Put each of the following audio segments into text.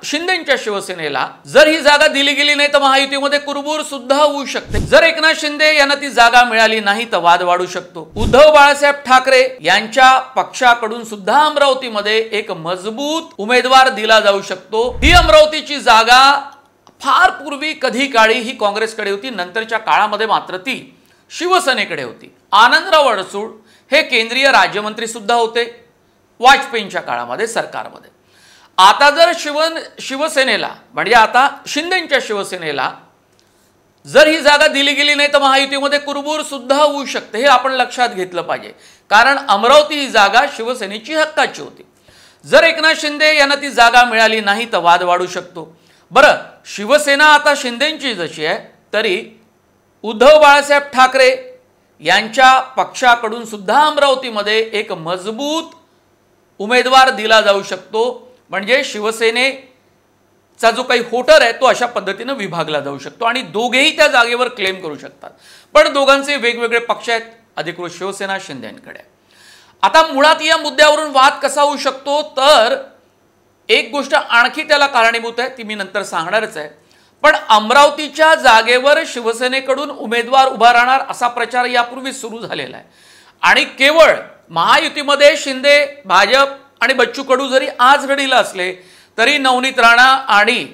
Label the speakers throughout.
Speaker 1: शिंदेच्या शिवसेनेला जर ही जागा दिली गेली नाही तर महायुतीमध्ये कुरबूर सुद्धा होऊ शकते। जर एकनाथ शिंदे यांना ती जागा मिळाली नाही तर वाद वाढू शकतो। उद्धव बाळासाहेब ठाकरे यांच्या पक्षाकडून सुद्धा अमरावतीमध्ये एक मजबूत उमेदवार दिला जाऊ शकतो। ही अमरावतीची जागा फार पूर्वी कधी काळी ही काँग्रेसकडे होती, नंतरच्या काळामध्ये मात्र ती शिवसेनेकडे होती। आनंदराव अडसूळ हे केंद्रीय राज्यमंत्री सुद्धा होते वाजपेयींच्या काळामध्ये सरकारमध्ये। आता जर शिवसेनेला म्हणजे आता शिंदेच्या शिवसेनेला जर ही जागा दिली गेली नाही तर महायुतीमध्ये कुरबूर सुद्धा होऊ शकते, हे आपण लक्षात घेतलं पाहिजे। कारण अमरावती ही जागा शिवसेनेची हक्काची होती। जर एकनाथ शिंदे यांना ती जागा मिळाली नाही तर वाद वाढू शकतो। बरं, शिवसेना आता शिंदेची जशी आहे तरी उद्धव बाळासाहेब ठाकरे यांच्या पक्षाकडून सुद्धा अमरावतीमध्ये एक मजबूत उमेदवार दिला जाऊ शकतो। म्हणजे शिवसेनेचा जो काही होटर आहे तो अशा पद्धतीने विभागला जाऊ शकतो आणि दोघेही त्या जागेवर क्लेम करू शकतात। पण दोघांचे वेगवेगळे पक्ष आहेत, अधिकृत शिवसेना शिंदेंकडे। आता मुळात या मुद्द्यावरून वाद कसा होऊ शकतो तर एक गोष्ट आणखी त्याला कारणीभूत आहे, ती मी नंतर सांगणारच आहे। पण अमरावतीच्या जागेवर शिवसेनेकडून उमेदवार उभा राहणार असा प्रचार यापूर्वी सुरू झालेला आहे आणि केवळ महायुतीमध्ये शिंदे, भाजप आणि बच्चू कडू जरी आज घडीला असले तरी नवनीत राणा आणि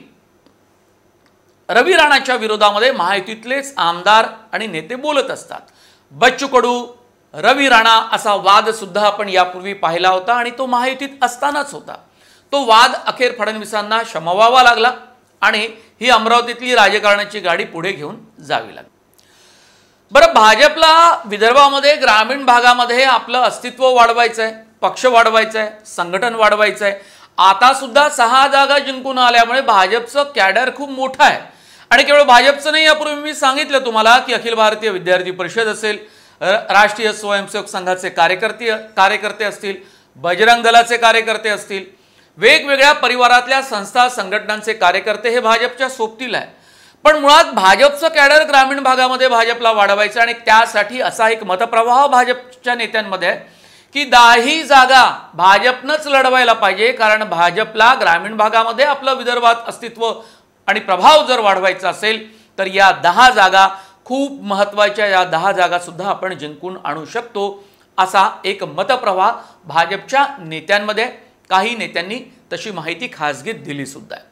Speaker 1: रवी राणाच्या विरोधामध्ये महायुतीतलेच आमदार आणि नेते बोलत असतात। बच्चू कडू, रवी राणा असा वाद सुद्धा आपण यापूर्वी पाहिला होता आणि तो महायुतीत असतानाच होता। तो वाद अखेर फडणवीसांना शमवावा लागला आणि ही अमरावतीतली राजकारणाची गाडी पुढे घेऊन जावी लागली। बरं, भाजपला विदर्भामध्ये ग्रामीण भागामध्ये आपलं अस्तित्व वाढवायचं आहे, पक्ष वाढवायचा आहे, संघटन वाढवायचं आहे। आता सुद्धा 6 जागा जिंकून आल्यामुळे भाजपचं कॅडर खूप मोठं आहे आणि केवळ भाजपचं नाही, यापूर्वी मी सांगितलं तुम्हाला की अखिल भारतीय विद्यार्थी परिषद असेल, राष्ट्रीय स्वयंसेवक संघाचे कार्यकर्ते असतील, बजरंग दलाचे कार्यकर्ते असतील, वेगवेगळ्या परिवारातल्या संस्था संघटनांचे कार्यकर्ते हे भाजपच्या सोबतीला आहे। पण मुळात भाजपचं कॅडर ग्रामीण भागामध्ये भाजपला वाढवायचं आणि त्यासाठी असा एक मतप्रवाह भाजपच्या नेत्यांमध्ये आहे की 10 जागा भाजपनंच लढवायला पाहिजे। कारण भाजपला ग्रामीण भागामध्ये आपलं विदर्भात अस्तित्व आणि प्रभाव जर वाढवायचा असेल तर या 10 जागा खूप महत्त्वाच्या, या 10 जागा सुद्धा आपण जिंकून आणू शकतो असा एक मतप्रवाह भाजपच्या नेत्यांमध्ये, काही नेत्यांनी तशी माहिती खासगीत दिली सुद्धा आहे।